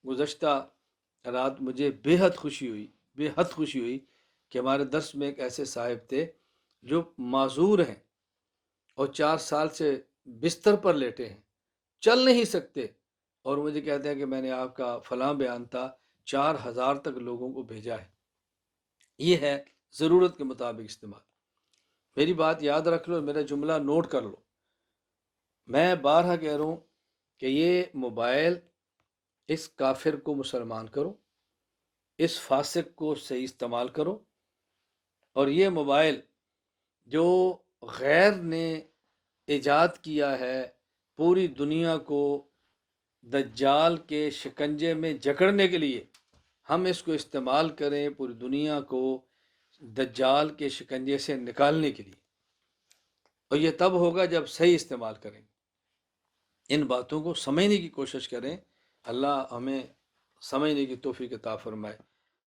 گزشتہ رات مجھے بے حد خوشی ہوئی کہ ہمارے درس میں ایک ایسے صاحب تھے جو معذور ہیں اور 4 سال سے بستر پر لیٹے ہیں، چل نہیں سکتے، اور مجھے کہتے ہیں کہ میں نے آپ کا فلاں بیان تھا 4,000 تک لوگوں کو بھیجا ہے۔ یہ ہے ضرورت کے مطابق استعمال۔ میری بات یاد رکھ لو، میرا جملہ نوٹ کر لو، میں بارہا کہہ رہا ہوں کہ یہ موبائل اس کافر کو مسلمان کرو، اس فاسق کو صحیح استعمال کرو، اور یہ موبائل جو غیر نے ایجاد کیا ہے پوری دنیا کو دجال کے شکنجے میں جکڑنے کے لیے، ہم اس کو استعمال کریں پوری دنیا کو دجال کے شکنجے سے نکالنے کے لیے، اور یہ تب ہوگا جب صحیح استعمال کریں، ان باتوں کو سمجھنے کی کوشش کریں۔ اللہ ہمیں سمجھنے کی توفیق عطا فرمائے۔